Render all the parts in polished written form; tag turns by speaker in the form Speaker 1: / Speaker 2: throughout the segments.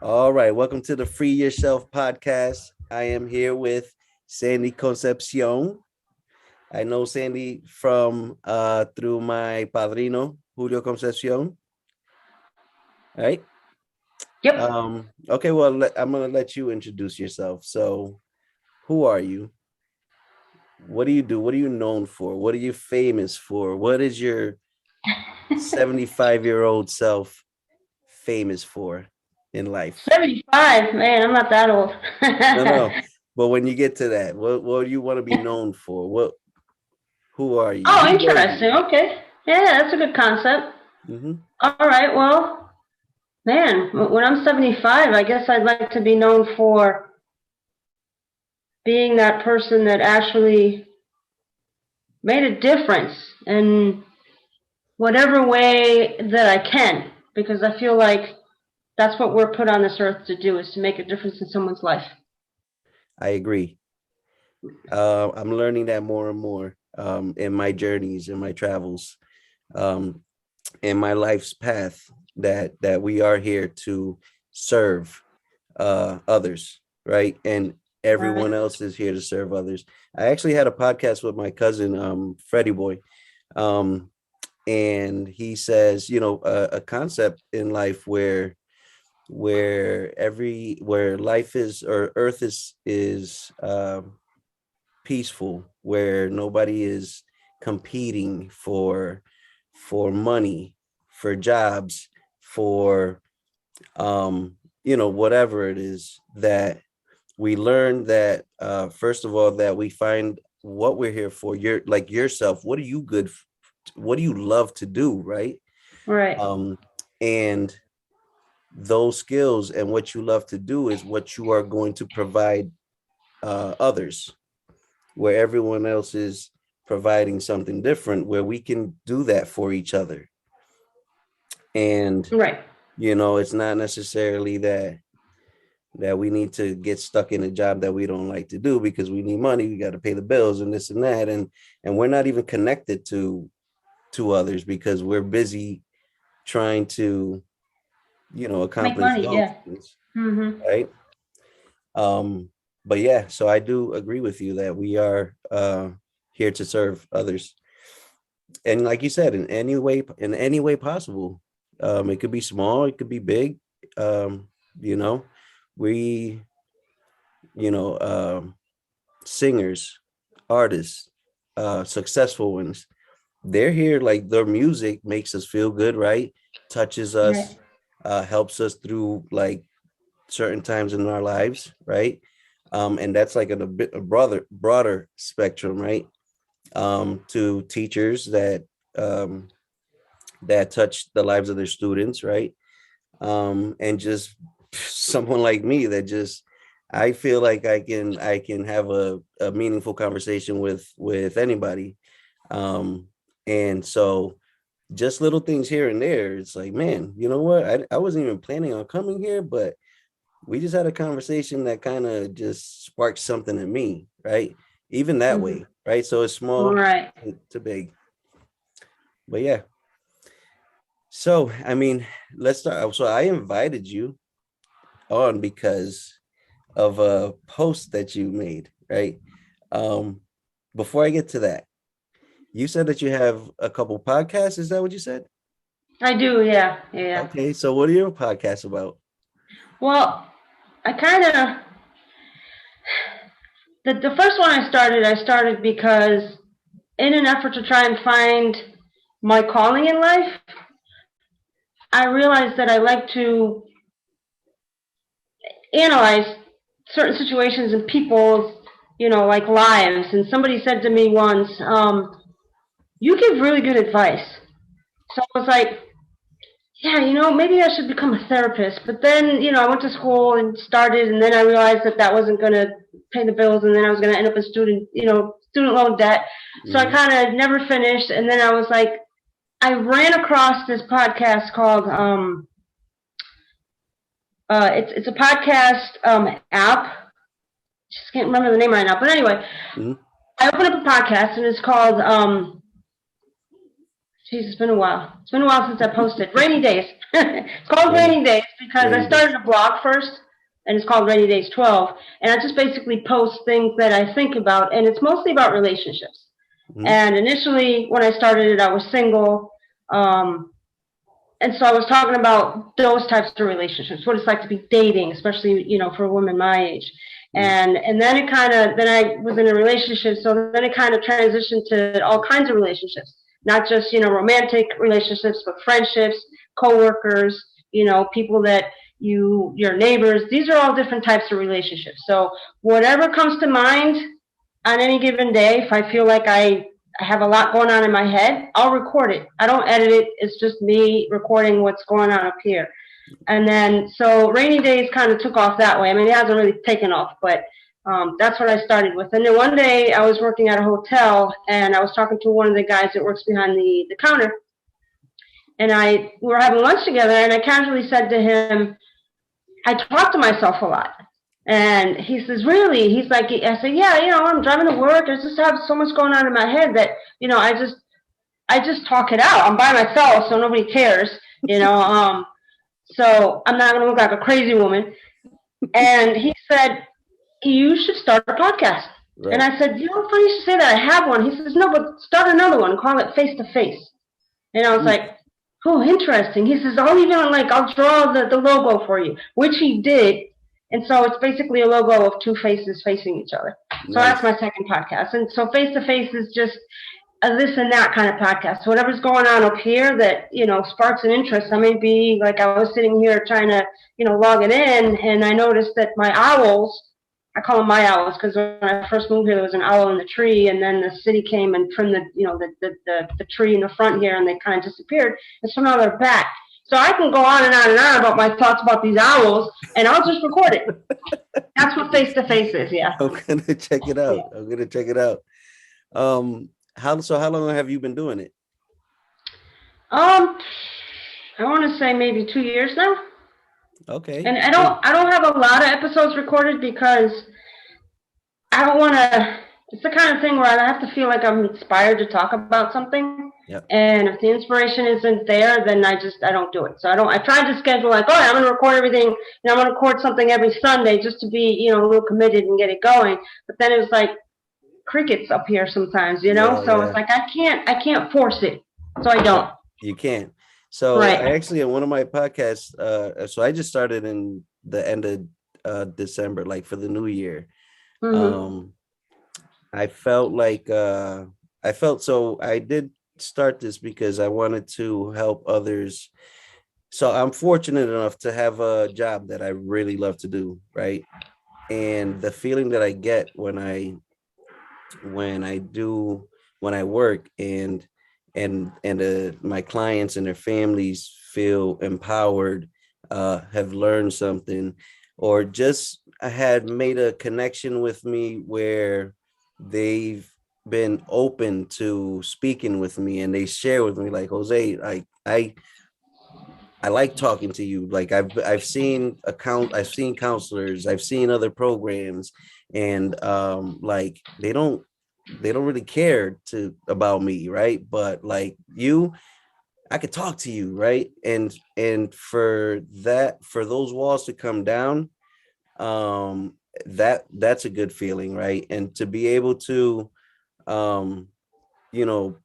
Speaker 1: All right, welcome to the Free Yourself podcast. I am here with Sandie Concepcion. I know Sandie from through my padrino, Julio Concepcion. All right.
Speaker 2: Yep.
Speaker 1: Okay, well, I'm gonna let you introduce yourself. So, who are you? What do you do? What are you known for? What are you famous for? What is your 75-year-old self famous for in life?
Speaker 2: 75, man, I'm not that old.
Speaker 1: No, no. But when you get to that, what do you want to be known for? Who are you?
Speaker 2: Oh,
Speaker 1: Who were you?
Speaker 2: interesting. Okay. Yeah, that's a good concept.
Speaker 1: Hmm.
Speaker 2: All right. Well, man, when I'm 75, I guess I'd like to be known for being that person that actually made a difference in whatever way that I can, because I feel like that's what we're put on this earth to do, is to make a difference in someone's life.
Speaker 1: I agree. I'm learning that more and more in my journeys, in my travels, um, in my life's path. That we are here to serve others, right? And everyone
Speaker 2: Right.
Speaker 1: else is here to serve others. I actually had a podcast with my cousin, Freddie Boy, um, and he says, a concept in life where life is or earth is peaceful, where nobody is competing for money, for jobs, for whatever it is, that we learn that first of all, that we find what we're here for. You're like yourself, what are you what do you love to do, right?
Speaker 2: Right.
Speaker 1: And those skills and what you love to do is what you are going to provide others, where everyone else is providing something different, where we can do that for each other. And
Speaker 2: Right.
Speaker 1: it's not necessarily that we need to get stuck in a job that we don't like to do because we need money, we got to pay the bills and this and that, and we're not even connected to others because we're busy trying to
Speaker 2: Make
Speaker 1: accomplish
Speaker 2: money.
Speaker 1: those
Speaker 2: Yeah.
Speaker 1: things,
Speaker 2: Mm-hmm.
Speaker 1: right? But yeah, so I do agree with you that we are here to serve others, and like you said, in any way possible. It could be small, it could be big. um you know we you know Singers, artists, successful ones, they're here, like their music makes us feel good, right? Touches
Speaker 2: Right.
Speaker 1: us, helps us through like certain times in our lives, right? And that's like a bit a broader spectrum, right? To teachers um, that touch the lives of their students, right? And just someone like me that just, I feel like I can have a meaningful conversation with anybody. And so just little things here and there, it's like, man, you know what? I wasn't even planning on coming here, but we just had a conversation that kind of just sparked something in me, right? Even that
Speaker 2: Mm-hmm.
Speaker 1: way, right? So it's small
Speaker 2: Right.
Speaker 1: to big. But yeah. So I mean, let's start. So I invited you on because of a post that you made, right? Um, Before I get to that, you said that you have a couple podcasts. Is that what you said?
Speaker 2: I do. Yeah. Yeah.
Speaker 1: Okay, so what are your podcasts about?
Speaker 2: Well, I kind of the first one I started because in an effort to try and find my calling in life, I realized that I like to analyze certain situations and people's, like lives. And somebody said to me once, "You give really good advice." So I was like, yeah, maybe I should become a therapist. But then, I went to school and started, and then I realized that that wasn't going to pay the bills, and then I was going to end up in student loan debt. So I
Speaker 1: Hmm.
Speaker 2: kind of never finished. And then I was like, I ran across this podcast called, it's a podcast app. Just can't remember the name right now. But anyway,
Speaker 1: Hmm.
Speaker 2: I opened up a podcast, and it's called Geez, it's been a while. It's been a while since I posted. Rainy Days. It's called
Speaker 1: Rainy,
Speaker 2: Rainy Days because I
Speaker 1: rainy day.
Speaker 2: started a blog first, and it's called Rainy Days 12. And I just basically post things that I think about, and it's mostly about relationships.
Speaker 1: Mhm.
Speaker 2: And initially, when I started it, I was single. Um, and so I was talking about those types of relationships, what it's like to be dating, especially for a woman my age.
Speaker 1: Mhm.
Speaker 2: And then then I was in a relationship, so then it kind of transitioned to all kinds of relationships, not just romantic relationships, but friendships, coworkers, people that your neighbors. These are all different types of relationships. So whatever comes to mind on any given day, if I feel like I have a lot going on in my head, I'll record it. I don't edit it. It's just me recording what's going on up here. And then, so Rainy Days kind of took off that way. I mean, it hasn't really taken off, but that's what I started with. And then one day I was working at a hotel and I was talking to one of the guys that works behind the counter. And we were having lunch together and I casually said to him, I talk to myself a lot. And he says, really? He's like, I said, yeah, I'm driving to work. I just have so much going on in my head that, I just talk it out. I'm by myself, so nobody cares. So I'm not going to look like a crazy woman. And he said, you should start a podcast. And
Speaker 1: Right.
Speaker 2: I said, funny you should say that. I have one. He says, no, but start another one. Call it Face to Face. And I was
Speaker 1: Mm.
Speaker 2: like, oh, interesting. He says, I'll draw the logo for you, which he did. And so it's basically a logo of two faces facing each other. So that's
Speaker 1: Nice.
Speaker 2: my second podcast. And so Face to Face is just a this and that kind of podcast. So whatever's going on up here that, sparks an interest. I may be like, I was sitting here trying to, log it in, and I noticed that my owls, I call them my owls because when I first moved here, there was an owl in the tree, and then the city came and trimmed the tree in the front here, and they kind of disappeared. And so now they're back. So I can go on and on and on about my thoughts about these owls, and I'll just record it. That's what Face to Face is, yeah.
Speaker 1: I'm gonna check it
Speaker 2: Yeah.
Speaker 1: out. I'm gonna check it out. How long have you been doing it?
Speaker 2: Um, I want to say maybe 2 years now.
Speaker 1: Okay,
Speaker 2: And I
Speaker 1: good.
Speaker 2: don't I don't have a lot of episodes recorded because I don't want to. It's the kind of thing where I have to feel like I'm inspired to talk about something,
Speaker 1: Yep.
Speaker 2: and if the inspiration isn't there, then I don't do it. So I don't. I tried to schedule like, oh, I'm going to record everything. I'm going to record something every Sunday just to be a little committed and get it going. But then it was like crickets up here sometimes.
Speaker 1: Yeah,
Speaker 2: So it's
Speaker 1: yeah.
Speaker 2: like I can't force it. So I
Speaker 1: No,
Speaker 2: don't.
Speaker 1: you can't. So I
Speaker 2: Right.
Speaker 1: actually on one of my podcasts, so I just started in the end of December, like for the new year.
Speaker 2: Mhm.
Speaker 1: Um, I felt like I felt so I did start this because I wanted to help others. So I'm fortunate enough to have a job that I really love to do, right? And the feeling that I get when I do when I work and my clients and their families feel empowered, have learned something, or just had made a connection with me where they've been open to speaking with me and they share with me like Jose, I like talking to you. Like I've seen I've seen counselors, I've seen other programs, and like they don't really care to about me, right? But like you, I could talk to you, right? And for those walls to come down, that's a good feeling, right? And to be able to um, you know,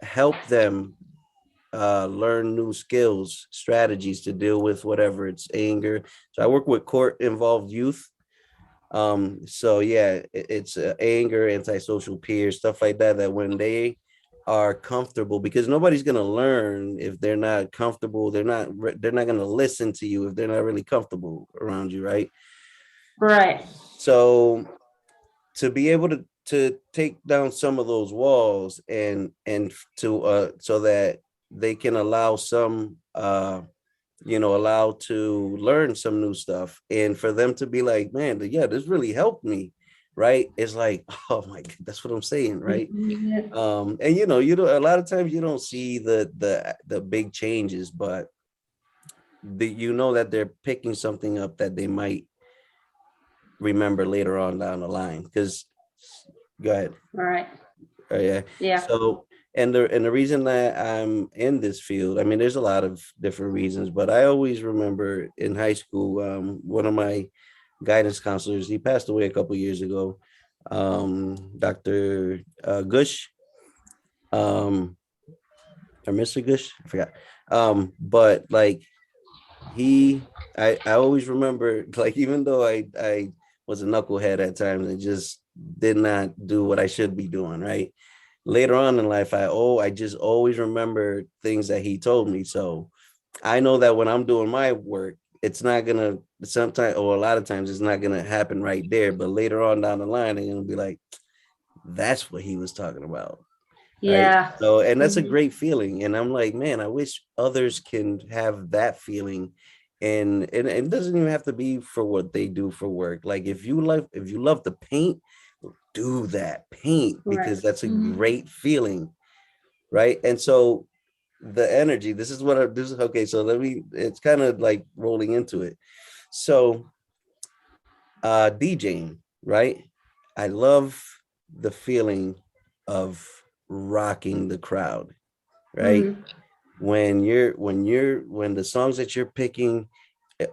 Speaker 1: help them learn new skills, strategies to deal with whatever it's anger. So I work with court involved youth. So yeah, it's anger, antisocial peers, stuff like that. That when they are comfortable, because nobody's gonna learn if they're not comfortable. They're not gonna listen to you if they're not really comfortable around you, right?
Speaker 2: Right.
Speaker 1: So to be able to take down some of those walls and to so that they can allow some allow to learn some new stuff and for them to be like, man, yeah, this really helped me, right? It's like, oh my god, that's what I'm saying, right?
Speaker 2: Mhm.
Speaker 1: And you don't, a lot of times you don't see the big changes, but you know that they're picking something up that they might remember later on down the line, because go ahead.
Speaker 2: All right.
Speaker 1: Yeah.
Speaker 2: Yeah.
Speaker 1: So, And the reason that I'm in this field, I mean, there's a lot of different reasons, but I always remember in high school, one of my guidance counselors, he passed away a couple years ago, Dr. Gush, um, or Mr. Gush, I forgot. But like he, I always remember, like, even though I was a knucklehead at times and just did not do what I should be doing, right? Later on in life, I just always remember things that he told me. So I know that when I'm doing my work, it's not gonna sometimes, or a lot of times it's not gonna happen right there. But later on down the line, I'm gonna be like, that's what he was talking about. Right.
Speaker 2: Yeah.
Speaker 1: So, and that's a
Speaker 2: Hmm.
Speaker 1: great feeling. And I'm like, man, I wish others can have that feeling. And it doesn't even have to be for what they do for work. Like if you love to paint, do that. Paint,
Speaker 2: Right.
Speaker 1: because that's a
Speaker 2: Hmm.
Speaker 1: great feeling. Right. And so the energy, this is what this is okay. So it's kind of like rolling into it. So DJing, right? I love the feeling of rocking the crowd, right?
Speaker 2: Hmm.
Speaker 1: When the songs that you're picking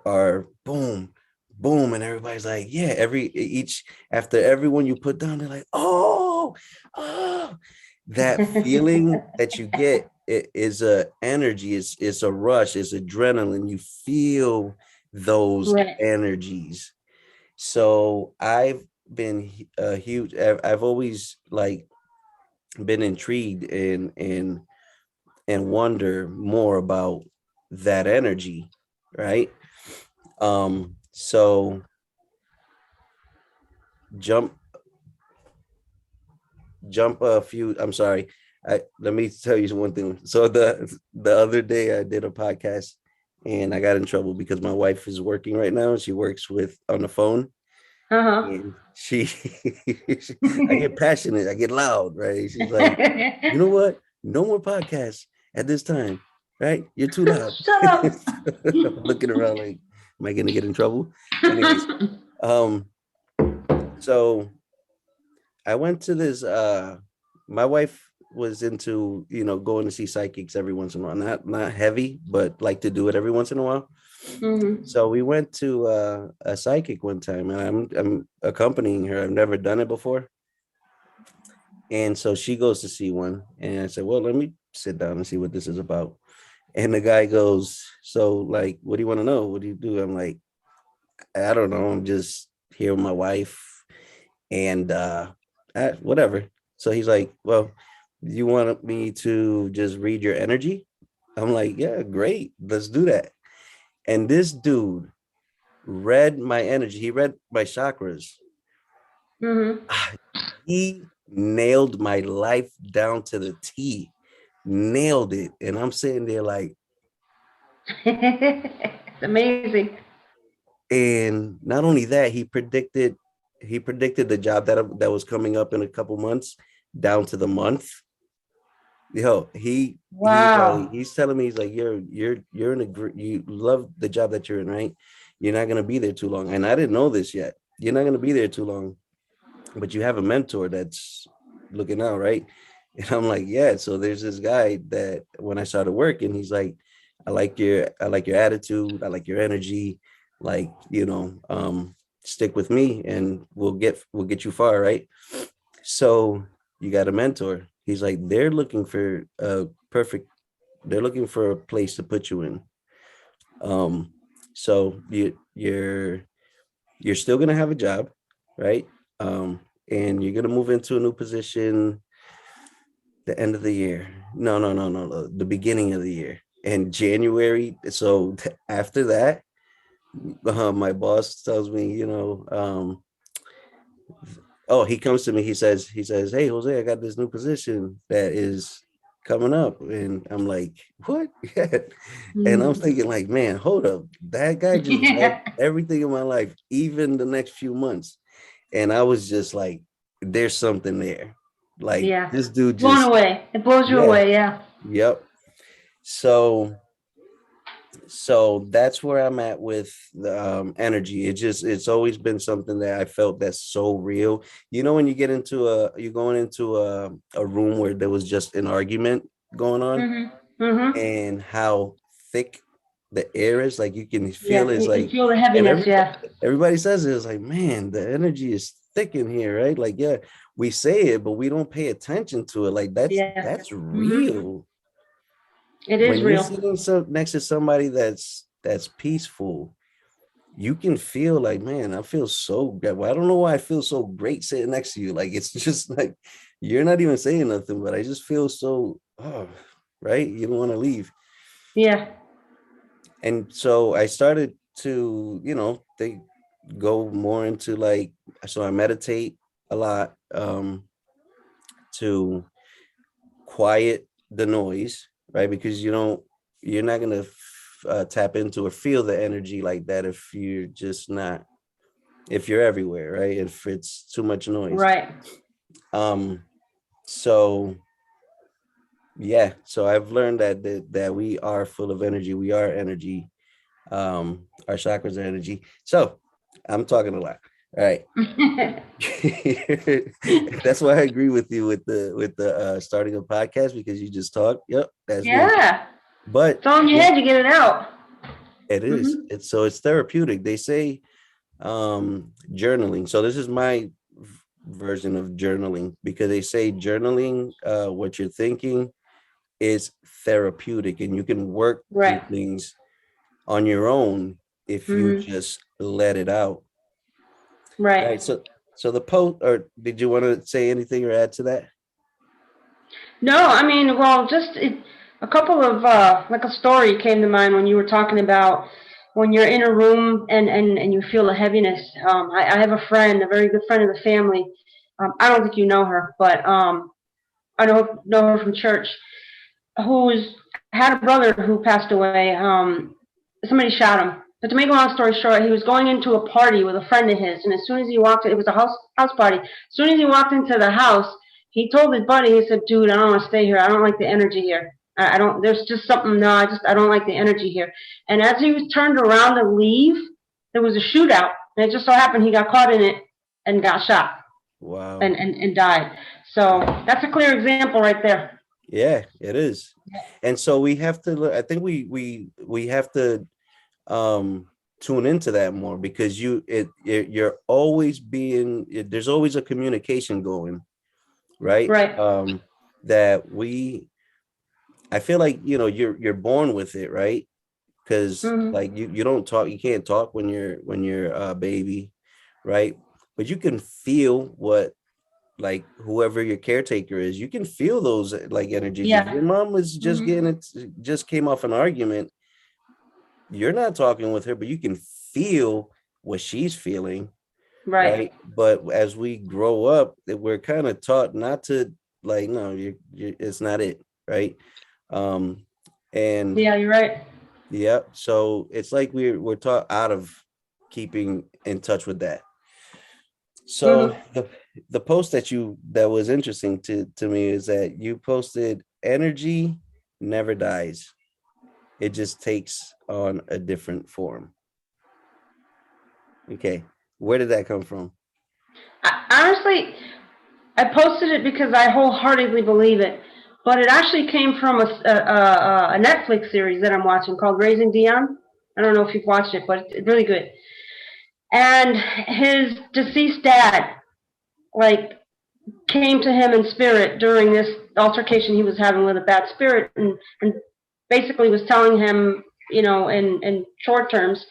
Speaker 1: are boom, boom, and everybody's like, yeah, each after everyone you put down, they're like, oh, that feeling that you get, it is a energy, it's a rush, it's adrenaline. You feel those
Speaker 2: Right.
Speaker 1: energies. So I've been a huge. I've always like been intrigued and wonder more about that energy, right? So jump jump a few. I'm sorry. Let me tell you one thing. So the other day I did a podcast and I got in trouble because my wife is working right now. She works with on the phone.
Speaker 2: Uh-huh.
Speaker 1: And she, I get passionate, I get loud, right? She's like, you know what? No more podcasts at this time, right? You're too loud.
Speaker 2: Shut up.
Speaker 1: I'm looking around like, am I gonna get in trouble? Anyways, um, so I went to this my wife was into, going to see psychics every once in a while. Not heavy, but like to do it every once in a while.
Speaker 2: Hmm.
Speaker 1: So we went to a psychic one time, and I'm accompanying her. I've never done it before, and so she goes to see one, and I said, "Well, let me sit down and see what this is about." And the guy goes, "So, like, what do you want to know? What do you do?" I'm like, "I don't know. I'm just here with my wife, and whatever." So he's like, "Well, you want me to just read your energy?" I'm like, "Yeah, great. Let's do that." And this dude read my energy. He read my chakras.
Speaker 2: Hmm.
Speaker 1: He nailed my life down to the T. Nailed it. And I'm sitting there like,
Speaker 2: It's amazing.
Speaker 1: and not only that, he predicted the job that was coming up in a couple months down to the month. Yo,
Speaker 2: Wow.
Speaker 1: he's telling me, he's like, you're in you love the job that you're in, right? You're not gonna be there too long. And I didn't know this yet. You're not gonna be there too long, but you have a mentor that's looking out, right? And I'm like, yeah. So there's this guy that when I started working, he's like, I like your attitude, I like your energy, like, stick with me and we'll get you far, right? So you got a mentor. He's like, they're looking for a place to put you in. Um, so you're still gonna have a job, right? And you're gonna move into a new position the end of the year. No, no, no, no, no, the beginning of the year. And January. So after that, my boss tells me, oh, he comes to me. He says, "Hey, Jose, I got this new position that is coming up," and I'm like, "What?" Yeah. And I'm
Speaker 2: Mhm.
Speaker 1: thinking, like, man, hold up, that guy just read
Speaker 2: Yeah.
Speaker 1: everything in my life, even the next few months. And I was just like, there's something there. Like
Speaker 2: Yeah.
Speaker 1: this dude
Speaker 2: Blown
Speaker 1: just,
Speaker 2: away. It blows you
Speaker 1: yeah,
Speaker 2: away. Yeah.
Speaker 1: yep. So So that's where I'm at with the energy. It's always been something that I felt that's so real. You know, when you get into you're going into a room where there was just an argument going on,
Speaker 2: Mhm. Mhm.
Speaker 1: and how thick the air is, like you can feel
Speaker 2: Yeah,
Speaker 1: it's
Speaker 2: you can
Speaker 1: like,
Speaker 2: feel the
Speaker 1: and
Speaker 2: heaviness. Yeah.
Speaker 1: everybody says it's like, man, the energy is thick in here, right? Like, yeah, we say it, but we don't pay attention to it. Like
Speaker 2: Yeah.
Speaker 1: that's
Speaker 2: Mhm.
Speaker 1: real.
Speaker 2: It is
Speaker 1: When you're
Speaker 2: real.
Speaker 1: sitting next to somebody that's peaceful, you can feel like, man, I feel so good. Well, I don't know why I feel so great sitting next to you. Like it's just like you're not even saying nothing, but I just feel so, oh, right. You don't want to leave.
Speaker 2: Yeah.
Speaker 1: And so I started to, they go more into like, so I meditate a lot, to quiet the noise, right? Because you're not gonna tap into or feel the energy like that if you're just not, if you're everywhere, right? If it's too much noise.
Speaker 2: Right.
Speaker 1: Um, so yeah, so I've learned that we are full of energy. We are energy. Our chakras are energy. So I'm talking a lot. All right. That's why I agree with you with the starting a podcast, because you just talk. Yep, that's me.
Speaker 2: Yeah.
Speaker 1: But
Speaker 2: It's all in your
Speaker 1: yeah,
Speaker 2: head. You get it out.
Speaker 1: it is.
Speaker 2: Mhm.
Speaker 1: It's therapeutic. They say journaling. So this is my version of journaling, because they say journaling, what you're thinking is therapeutic, and you can work through
Speaker 2: Right.
Speaker 1: things on your own if you
Speaker 2: Mhm.
Speaker 1: just let it out.
Speaker 2: Right.
Speaker 1: Right. So the post, or did you want to say anything or add to that?
Speaker 2: No, I mean, well, a couple of like a story came to mind when you were talking about when you're in a room and you feel a heaviness. I have a friend, a very good friend of the family. I don't think you know her, but I know her from church. Who's had a brother who passed away. Somebody shot him. But to make a long story short, he was going into a party with a friend of his, and as soon as he walked, it was a house party. As soon as he walked into the house, he told his buddy, he said, "Dude, I don't want to stay here. I don't like the energy here. I don't. There's just something. No, I don't like the energy here." And as he was turned around to leave, there was a shootout, and it just so happened he got caught in it and got shot
Speaker 1: Wow.
Speaker 2: and died. So that's a clear example right there.
Speaker 1: Yeah, it is. And so we have to I think we have to um tune into that more, because you're always there's always a communication going, right?
Speaker 2: Right.
Speaker 1: That we I feel like, you're born with it, right? Because
Speaker 2: Hmm.
Speaker 1: like you don't talk, you can't talk when you're a baby, right? But you can feel what, like, whoever your caretaker is, you can feel those like energies. If
Speaker 2: Yeah.
Speaker 1: your mom was just
Speaker 2: Hmm.
Speaker 1: getting it, just came off an argument, you're not talking with her, but you can feel what she's feeling,
Speaker 2: Right.
Speaker 1: right? But as we grow up, that we're kind of taught not to, like, no, it's not it, right? um and
Speaker 2: Yeah, you're right.
Speaker 1: yeah, so it's like we're taught out of keeping in touch with that. So
Speaker 2: Hmm.
Speaker 1: the post that was interesting to me is that you posted energy never dies. It just takes on a different form. Okay. Where did that come from?
Speaker 2: Honestly, I posted it because I wholeheartedly believe it, but it actually came from a Netflix series that I'm watching called Raising Dion. I don't know if you've watched it, but it's really good. And his deceased dad, like, came to him in spirit during this altercation he was having with a bad spirit, and basically was telling him, in short terms,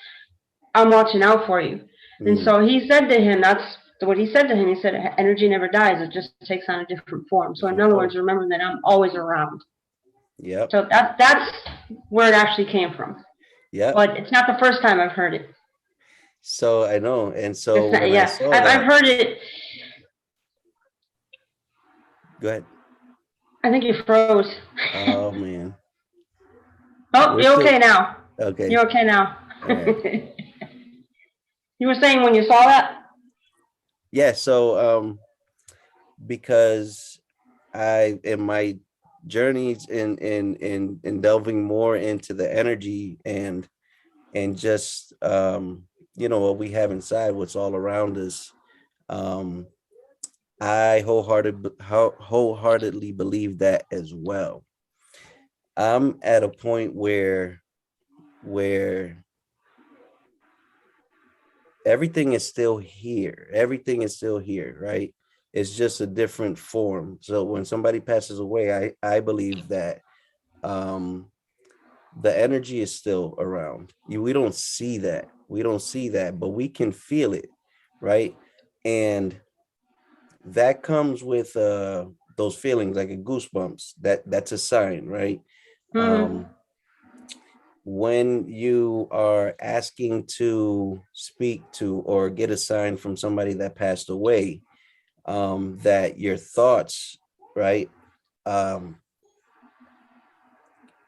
Speaker 2: "I'm watching out for you." And
Speaker 1: Mm,
Speaker 2: so he said to him, that's what he said to him. He said, "Energy never dies. It just takes on a different form." So in
Speaker 1: different
Speaker 2: other
Speaker 1: form.
Speaker 2: words, remember that I'm always around.
Speaker 1: Yep.
Speaker 2: So that's where it actually came from.
Speaker 1: Yep.
Speaker 2: But it's not the first time I've heard it.
Speaker 1: So I know. And
Speaker 2: It's
Speaker 1: so
Speaker 2: not,
Speaker 1: when I
Speaker 2: yeah,
Speaker 1: saw
Speaker 2: I've
Speaker 1: that,
Speaker 2: heard it.
Speaker 1: go ahead.
Speaker 2: I think you froze.
Speaker 1: Oh man.
Speaker 2: Oh,
Speaker 1: We're
Speaker 2: you're
Speaker 1: still
Speaker 2: okay now.
Speaker 1: okay.
Speaker 2: You're okay now.
Speaker 1: All right.
Speaker 2: You were saying when you saw that?
Speaker 1: Yeah, so because I in my journeys in delving more into the energy and just what we have inside, what's all around us. um wholeheartedly believe that as well. I'm at a point where everything is still here, right? It's just a different form. So when somebody passes away, I believe that um the energy is still around you. We don't see that, but we can feel it, right? And that comes with those feelings like a goosebumps. That's a sign, right?
Speaker 2: Mm-hmm.
Speaker 1: um when you are asking to speak to or get a sign from somebody that passed away, that your thoughts, right, um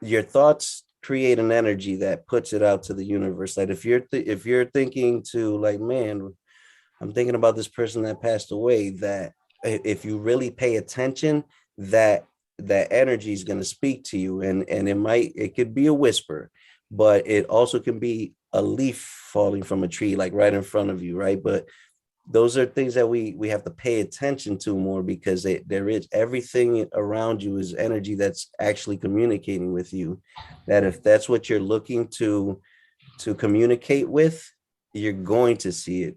Speaker 1: your thoughts create an energy that puts it out to the universe. Like if you're thinking to, like, man, I'm thinking about this person that passed away, that if you really pay attention, that that energy is going to speak to you, and it could be a whisper, but it also can be a leaf falling from a tree, like right in front of you, right? But those are things that we have to pay attention to more, because there is everything around you is energy that's actually communicating with you. That if that's what you're looking to communicate with, you're going to see it.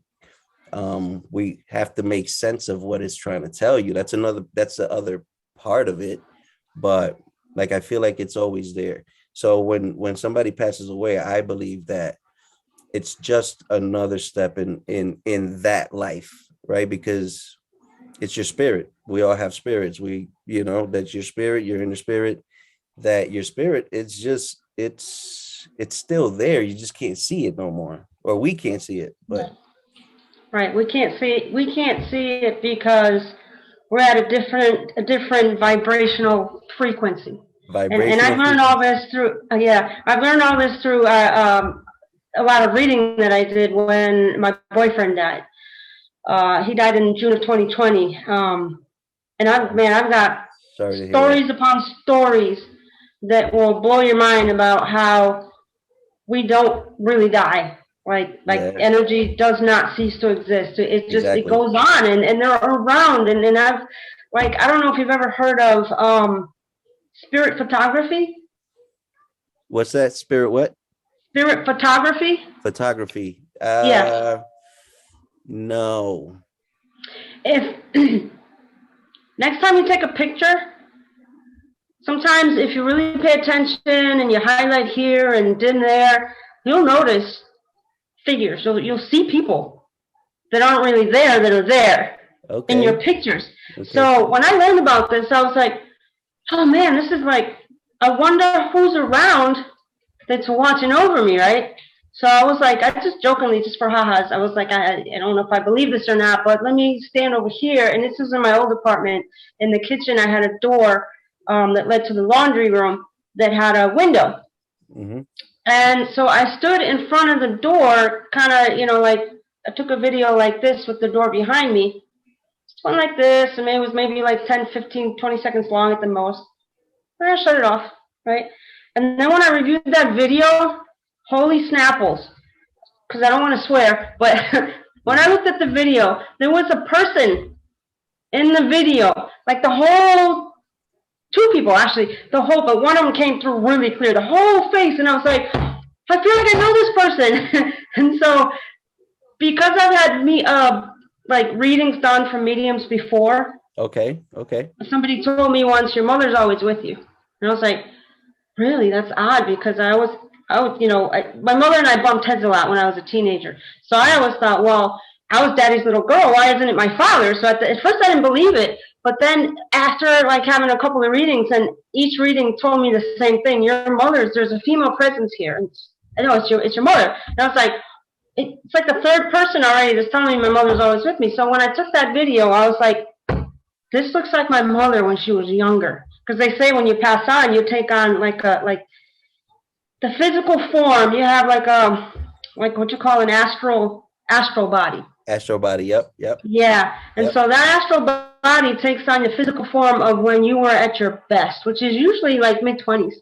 Speaker 1: We have to make sense of what it's trying to tell you. That's the other part of it. But like, I feel like it's always there. So when somebody passes away, I believe that it's just another step in that life, right? Because it's your spirit. We all have spirits. That's your spirit. You're in the spirit. That your spirit, it's still there. You just can't see it no more, or we can't see it, but
Speaker 2: Right. We can't see it because we're at a different vibrational frequency. And I've
Speaker 1: vibrational
Speaker 2: learned all
Speaker 1: frequency.
Speaker 2: this through yeah, I've learned all this through a lot of reading that I did when my boyfriend died. He died in June of 2020. And I've got
Speaker 1: Sorry to hear that.
Speaker 2: stories upon stories that will blow your mind about how we don't really die. Like
Speaker 1: Yeah,
Speaker 2: energy does not cease to exist. It
Speaker 1: exactly.
Speaker 2: goes on, and they're around. And I've, like, I don't know if you've ever heard of spirit photography.
Speaker 1: What's that? Spirit what?
Speaker 2: Spirit photography.
Speaker 1: Photography.
Speaker 2: Yeah.
Speaker 1: No.
Speaker 2: If next time you take a picture, sometimes if you really pay attention and you highlight here and then there, you'll notice figures. You'll see people that aren't really there that are there in your
Speaker 1: Okay.
Speaker 2: pictures.
Speaker 1: Okay.
Speaker 2: So when I learned about this, I was like, oh man, this is like, I wonder who's around that's watching over me, right? So I was like, I just jokingly, just for ha-has, I was like, I don't know if I believe this or not, but let me stand over here. And this was in my old apartment. In the kitchen, I had a door that led to the laundry room that had a window.
Speaker 1: Mm-hmm.
Speaker 2: And so I stood in front of the door, kind of, like I took a video like this with the door behind me. Just went like this, and it was maybe like 10, 15, 20 seconds long at the most. And I shut it off, right? And then when I reviewed that video, holy snapples, because I don't want to swear, but when I
Speaker 1: Mm-hmm.
Speaker 2: looked at the video, there was a person in the video, like the whole, two people actually, but one of them came through really clear, the whole face, and I was like, I feel like I know this person. And so, because I've had like readings done from mediums before,
Speaker 1: Okay. Okay.
Speaker 2: somebody told me once, your mother's always with you. And I was like, really? That's odd, because my mother and I bumped heads a lot when I was a teenager. So I always thought, well, I was daddy's little girl. Why isn't it my father? So at first I didn't believe it. But then after like having a couple of readings, and each reading told me the same thing. There's a female presence here. And I know it's your mother. And I was like, it's like the third person already that's telling me my mother's always with me. So when I took that video, I was like, this looks like my mother when she was younger. Because they say when you pass on, you take on like the physical form. You have like what you call an astral body.
Speaker 1: Astro body. Yep. Yep.
Speaker 2: Yeah, and
Speaker 1: Yep.
Speaker 2: so that astral body takes on the physical form of when you were at your best, which is usually like mid-20s,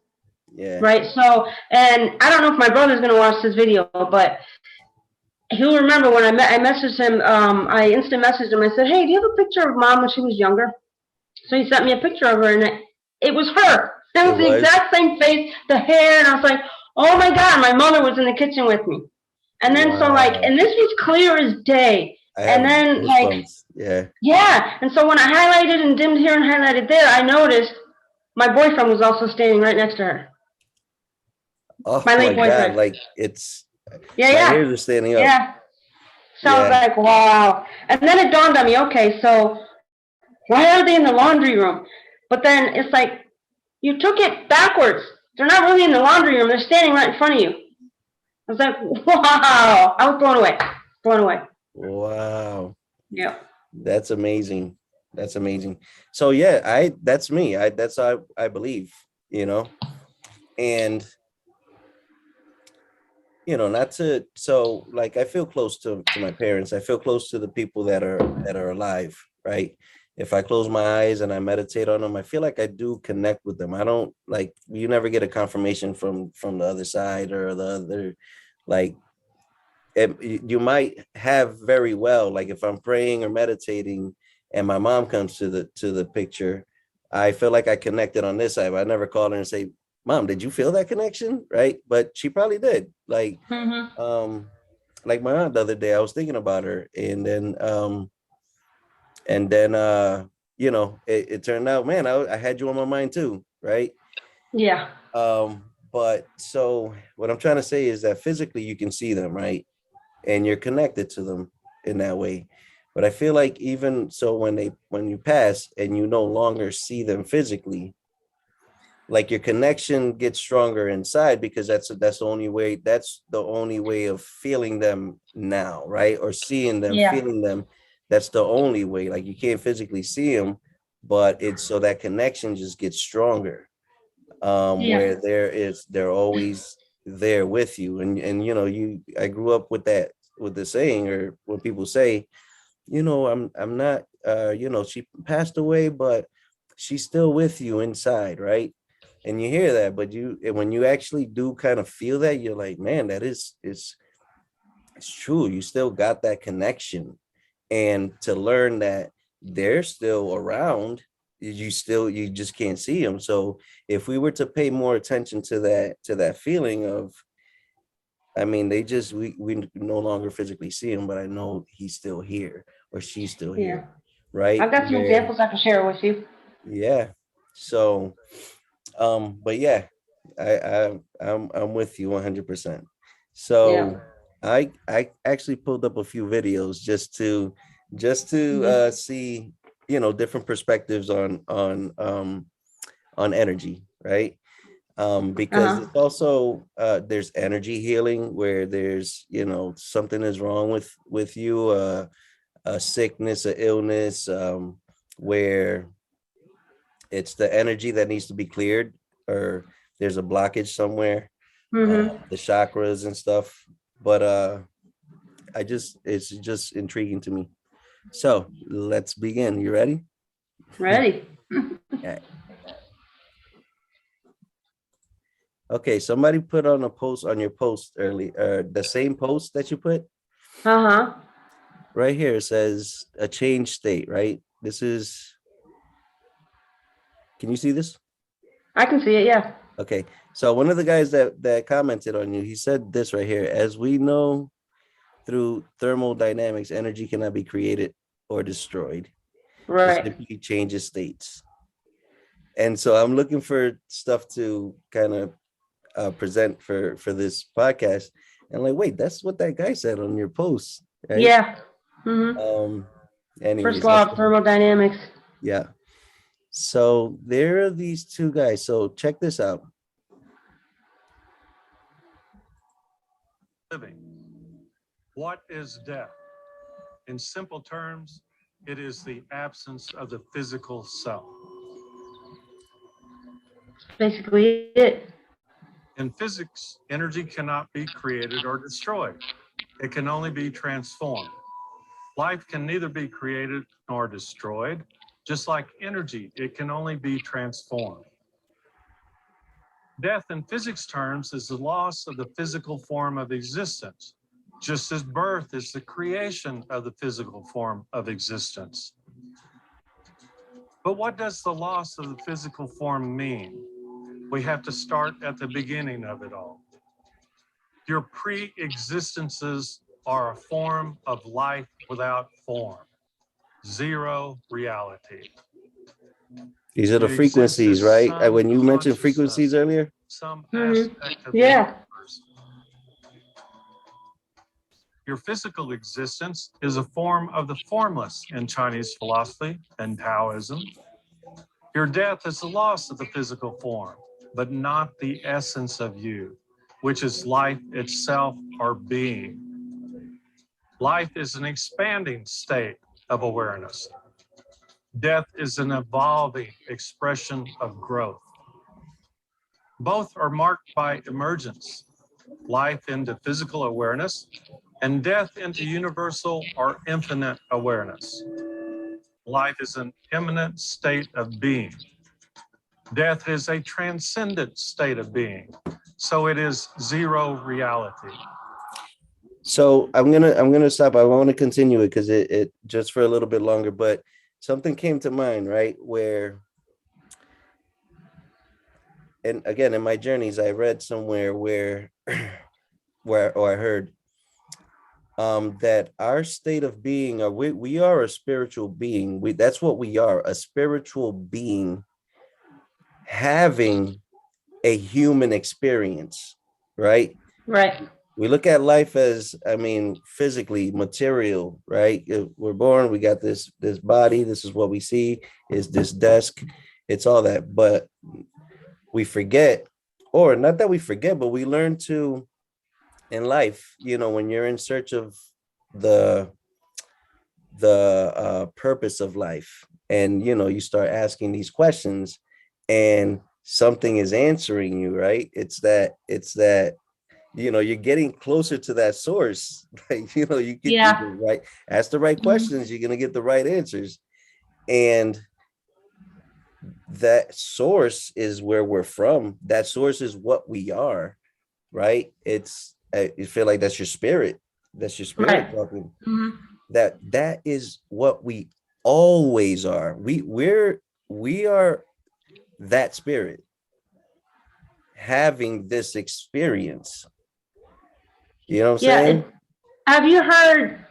Speaker 1: Yeah.
Speaker 2: right? So, and I don't know if my brother's gonna watch this video, but he'll remember when I messaged him. I instant messaged him. I said, "Hey, do you have a picture of mom when she was younger?" So he sent me a picture of her, and it was her. It
Speaker 1: It
Speaker 2: was the
Speaker 1: was.
Speaker 2: exact same face, the hair, and I was like, "Oh my god, my mother was in the kitchen with me." And then so like,
Speaker 1: Wow.
Speaker 2: and this was clear as day.
Speaker 1: I
Speaker 2: And
Speaker 1: have
Speaker 2: then like,
Speaker 1: goosebumps. Yeah.
Speaker 2: yeah, and so when I highlighted and dimmed here and highlighted there, I noticed my boyfriend was also standing right next to her.
Speaker 1: Oh
Speaker 2: My
Speaker 1: my
Speaker 2: late
Speaker 1: God.
Speaker 2: boyfriend.
Speaker 1: Like it's
Speaker 2: Yeah,
Speaker 1: my
Speaker 2: yeah,
Speaker 1: hairs are standing up.
Speaker 2: yeah. So I was
Speaker 1: Yeah.
Speaker 2: like, wow. And then it dawned on me, okay, so why are they in the laundry room? But then it's like, you took it backwards. They're not really in the laundry room. They're standing right in front of you. I was like, wow. I was blown away. Blown away.
Speaker 1: Wow.
Speaker 2: Yeah.
Speaker 1: That's amazing. That's amazing. So yeah, that's me. That's how I believe, you know. And not to so like I feel close to my parents. I feel close to the people that are alive, right? If I close my eyes and I meditate on them, I feel like I do connect with them. I don't like you never get a confirmation from the other side or the other like you might have very well like if I'm praying or meditating and my mom comes to the picture, I feel like I connected on this side, but I never called her and say, mom, did you feel that connection, right? But she probably did.
Speaker 2: Mm-hmm.
Speaker 1: Um like my aunt the other day, I was thinking about her, and then it turned out, man, I had you on my mind too, right?
Speaker 2: Yeah.
Speaker 1: But so what I'm trying to say is that physically you can see them, right? And you're connected to them in that way. But I feel like even so when you pass and you no longer see them physically, like your connection gets stronger inside because that's the only way of feeling them now, right? Or seeing them,
Speaker 2: Yeah.
Speaker 1: feeling them. That's the only way. Like you can't physically see them, but it's so that connection just gets stronger.
Speaker 2: Yeah.
Speaker 1: Where they're always there with you, and I grew up with that, with the saying, or when people say, I'm not, she passed away, but she's still with you inside, right? And you hear that, but when you actually do kind of feel that, you're like, man, that is it's true. You still got that connection. And to learn that they're still around, you just can't see them. So if we were to pay more attention to that feeling of, I mean, we no longer physically see him, but I know he's still here or she's still
Speaker 2: Yeah.
Speaker 1: here, right?
Speaker 2: I've got some
Speaker 1: Where
Speaker 2: examples I can share with you.
Speaker 1: yeah. So but yeah, I'm with you 100%.
Speaker 2: Yeah.
Speaker 1: So I actually pulled up a few videos just to
Speaker 2: Mm-hmm.
Speaker 1: see, different perspectives on energy, right? Because
Speaker 2: Uh-huh.
Speaker 1: it's also there's energy healing where there's, something is wrong with you, a sickness, a illness, where it's the energy that needs to be cleared, or there's a blockage somewhere,
Speaker 2: Mm-hmm.
Speaker 1: the chakras and stuff. But it's just intriguing to me. So let's begin. You ready?
Speaker 2: Ready.
Speaker 1: Yeah. Okay, somebody put on a post on your post early, the same post that you put
Speaker 2: Uh-huh.
Speaker 1: right here. It says a change state, right? Can you see this?
Speaker 2: I can see it, yeah.
Speaker 1: Okay, so one of the guys that commented on you, he said this right here: as we know through thermodynamics, energy cannot be created or destroyed. It
Speaker 2: Right.
Speaker 1: simply changes states. And so I'm looking for stuff to kind of present for this podcast. And like, wait, that's what that guy said on your post, right?
Speaker 2: Yeah. Mm-hmm.
Speaker 1: Um,
Speaker 2: First
Speaker 1: anyways,
Speaker 2: law
Speaker 1: that's
Speaker 2: of thermodynamics.
Speaker 1: yeah. So there are these two guys. So check this out.
Speaker 3: Living. What is death? In simple terms, it is the absence of the physical self.
Speaker 2: Basically it.
Speaker 3: In physics, energy cannot be created or destroyed. It can only be transformed. Life can neither be created nor destroyed. Just like energy, it can only be transformed. Death in physics terms is the loss of the physical form of existence, just as birth is the creation of the physical form of existence. But what does the loss of the physical form mean? We have to start at the beginning of it all. Your pre-existences are a form of life without form, zero reality.
Speaker 1: These are the
Speaker 3: You exist
Speaker 1: frequencies,
Speaker 3: as
Speaker 1: right?
Speaker 3: some
Speaker 1: When you mentioned
Speaker 3: consciousness,
Speaker 1: frequencies earlier.
Speaker 3: some
Speaker 2: Mhm.
Speaker 3: aspect of the
Speaker 2: Yeah.
Speaker 3: universe. Your physical existence is a form of the formless in Chinese philosophy and Taoism. Your death is the loss of the physical form, but not the essence of you, which is life itself or being. Life is an expanding state of awareness. Death is an evolving expression of growth. Both are marked by emergence, life into physical awareness and death into universal or infinite awareness. Life is an immanent state of being. Death is a transcendent state of being. So it is zero reality.
Speaker 1: So I'm gonna stop. I want to continue it because it just for a little bit longer, but something came to mind, right? Where, and again, in my journeys, I read somewhere where or I heard that our state of being, or we are a spiritual being. That's what we are, a spiritual being having a human experience, right?
Speaker 2: Right.
Speaker 1: We look at life as, I mean, physically material, right? We're born, we got this body, this is what we see, is this desk, it's all that. But we forget, or not that we forget, but we learn to, in life, when you're in search of the purpose of life, and you start asking these questions, and something is answering you, right? It's that you're getting closer to that source. Like, you
Speaker 2: Yeah.
Speaker 1: can right, ask the right
Speaker 2: Mhm.
Speaker 1: questions, you're gonna get the right answers. And that source is where we're from. That source is what we are, right? You feel like that's your spirit. That's your spirit
Speaker 2: Right.
Speaker 1: talking.
Speaker 2: Mhm.
Speaker 1: That is what we always are. We are that spirit having this experience. You know what I'm
Speaker 2: Yeah.
Speaker 1: saying?
Speaker 2: Have you heard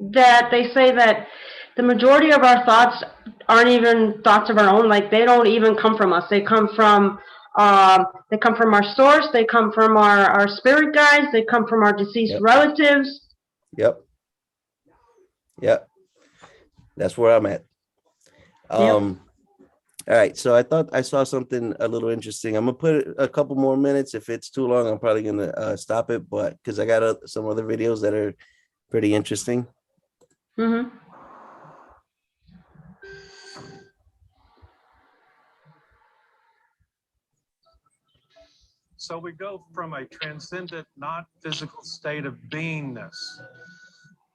Speaker 2: that they say that the majority of our thoughts aren't even thoughts of our own? Like they don't even come from us. They come from our source. They come from our spirit guides. They come from our deceased
Speaker 1: Yep.
Speaker 2: relatives.
Speaker 1: Yep. Yep. That's where I'm at.
Speaker 2: Yep.
Speaker 1: All right. So I thought I saw something a little interesting. I'm gonna put a couple more minutes. If it's too long, I'm probably gonna stop it. But because I got some other videos that are pretty interesting.
Speaker 2: Mhm.
Speaker 3: So we go from a transcendent, not physical state of beingness,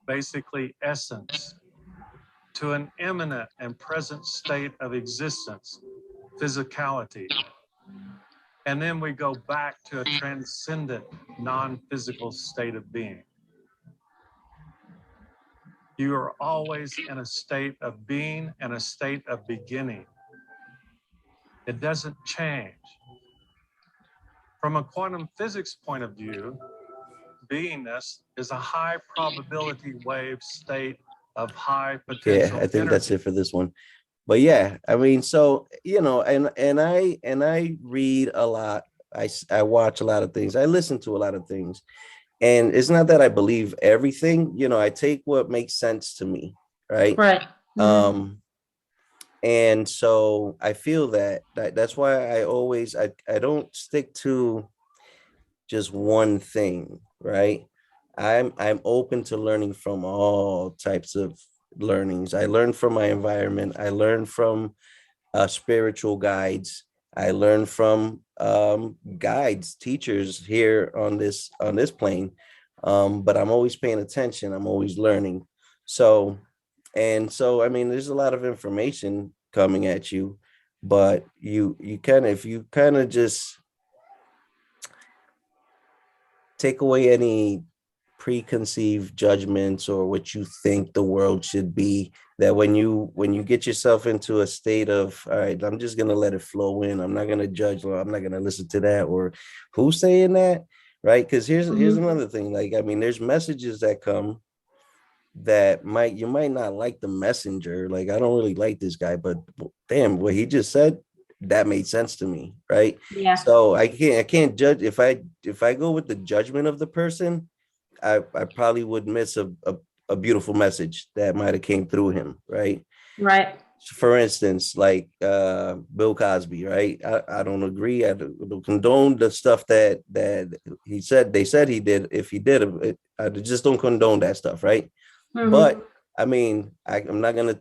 Speaker 3: basically essence, to an immanent and present state of existence, physicality. And then we go back to a transcendent, non-physical state of being. You are always in a state of being and a state of beginning. It doesn't change. From a quantum physics point of view, beingness is a high probability wave state of high
Speaker 1: Yeah,
Speaker 3: potential
Speaker 1: I think that's
Speaker 3: energy.
Speaker 1: it for this one. But yeah, I mean, so and I read a lot. I watch a lot of things. I listen to a lot of things. And it's not that I believe everything, I take what makes sense to me, right?
Speaker 2: Right. Mhm.
Speaker 1: And so I feel that's why I don't stick to just one thing, right? I'm open to learning from all types of learnings. I learn from my environment. I learn from spiritual guides. I learn from guides, teachers here on this plane. But I'm always paying attention. I'm always learning. So, and so, I mean, there's a lot of information coming at you, but you kind of, if you kind of just take away any preconceived judgments or what you think the world should be, that when you get yourself into a state of, all right, I'm just gonna let it flow in, I'm not gonna judge, or I'm not gonna listen to that, or who's saying that, right? Because here's
Speaker 2: Hmm.
Speaker 1: another thing, like, I mean, there's messages that come that you might not like the messenger, like, I don't really like this guy, but damn, what he just said, that made sense to me, right?
Speaker 2: Yeah.
Speaker 1: So I can't judge. If I go with the judgment of the person, I probably would miss a beautiful message that might have came through him, right?
Speaker 2: Right.
Speaker 1: For instance, like Bill Cosby, right? I don't agree. I don't condone the stuff that he said, they said he did. If he did it, I just don't condone that stuff, right?
Speaker 2: Hmm.
Speaker 1: But I mean, I'm not gonna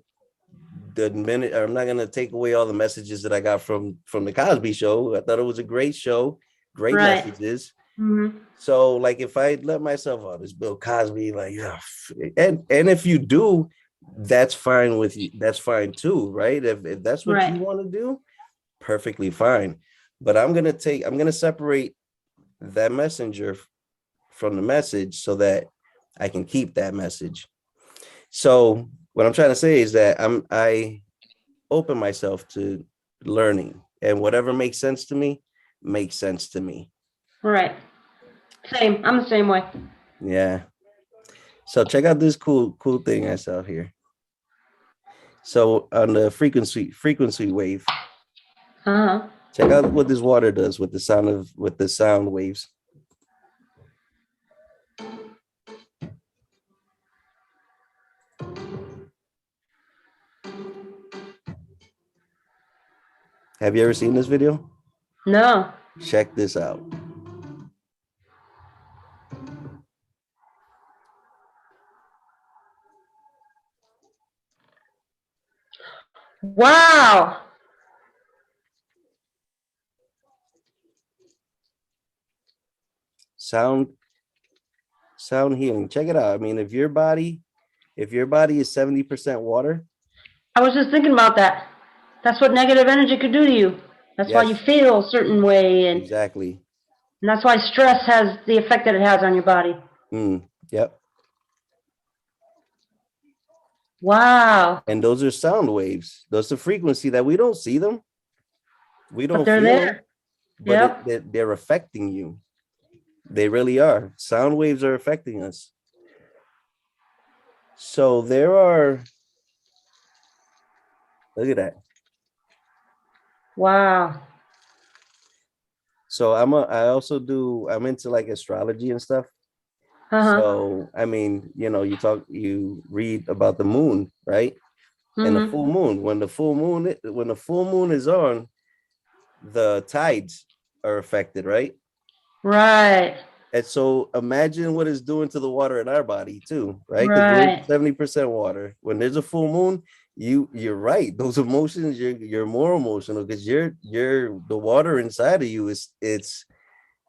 Speaker 1: I'm not gonna take away all the messages that I got from the Cosby Show. I thought it was a great show, great
Speaker 2: Right.
Speaker 1: messages.
Speaker 2: Hmm.
Speaker 1: So, like, if I let myself out, this Bill Cosby, like, yeah, and if you do, that's fine with you. That's fine too, right? If that's what you
Speaker 2: Right.
Speaker 1: want to do, perfectly fine. But I'm gonna separate that messenger from the message so that I can keep that message. So what I'm trying to say is that I open myself to learning, and whatever makes sense to me makes sense to me.
Speaker 2: Right. Same. I'm the same way.
Speaker 1: Yeah. So check out this cool thing I saw here. So on the frequency wave,
Speaker 2: Uh-huh.
Speaker 1: check out what this water does with the sound waves. Have you ever seen this video?
Speaker 2: No.
Speaker 1: Check this out.
Speaker 2: Wow.
Speaker 1: Sound sound healing. Check it out. I mean, if your body is 70% water,
Speaker 2: I was just thinking about that. That's what negative energy could do to you. That's why you
Speaker 1: yes,
Speaker 2: feel a certain way,
Speaker 1: exactly.
Speaker 2: and that's why stress has the effect that it has on your body.
Speaker 1: Yep.
Speaker 2: Wow.
Speaker 1: And those are sound waves. Those are frequency that we don't see them, we
Speaker 2: But
Speaker 1: don't
Speaker 2: they're
Speaker 1: feel them,
Speaker 2: there.
Speaker 1: but
Speaker 2: Yep.
Speaker 1: they're affecting you. They really are. Sound waves are affecting us. So there are, look at that.
Speaker 2: Wow.
Speaker 1: So I'm into like astrology and stuff.
Speaker 2: Uh-huh.
Speaker 1: So I mean, you read about the moon, right? And the
Speaker 2: Mm-hmm.
Speaker 1: full moon. When the full moon is on, the tides are affected, right?
Speaker 2: Right.
Speaker 1: And so imagine what it's doing to the water in our body too, right? Because we're
Speaker 2: Right.
Speaker 1: 70% water. When there's a full moon, you're right. Those emotions, you're more emotional because you're the water inside of you is it's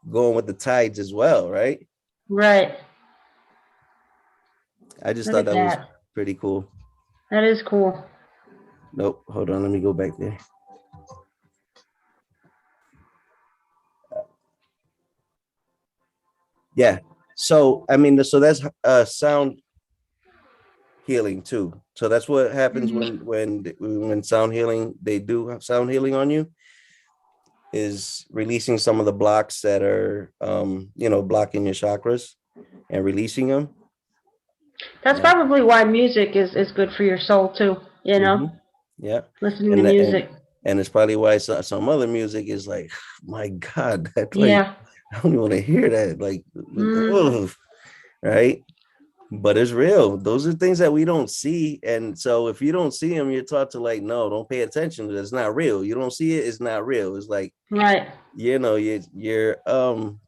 Speaker 1: going with the tides as well, right?
Speaker 2: Right.
Speaker 1: I just
Speaker 2: Look
Speaker 1: thought
Speaker 2: at
Speaker 1: that was
Speaker 2: that.
Speaker 1: pretty cool.
Speaker 2: That is cool.
Speaker 1: Nope, hold on, let me go back there. Yeah. So I mean, so that's sound healing too. So that's what happens
Speaker 2: Hmm.
Speaker 1: when sound healing, they do have sound healing on you, is releasing some of the blocks that are blocking your chakras and releasing them.
Speaker 2: That's
Speaker 1: Yeah.
Speaker 2: probably why music is good for your soul too.
Speaker 1: Yeah.
Speaker 2: Listening to
Speaker 1: And that,
Speaker 2: music.
Speaker 1: and it's probably why some other music is like, my God, that, like,
Speaker 2: Yeah.
Speaker 1: I don't even want to hear that. Like,
Speaker 2: Mm.
Speaker 1: ugh, right? But it's real. Those are things that we don't see. And so if you don't see them, you're taught to, like, no, don't pay attention. It's not real. You don't see it, it's not real. It's like,
Speaker 2: Right.
Speaker 1: you're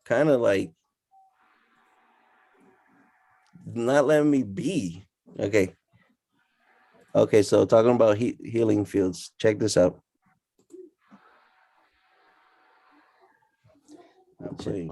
Speaker 1: kind of like not letting me be. Okay. Okay, so talking about healing fields, check this out. Okay.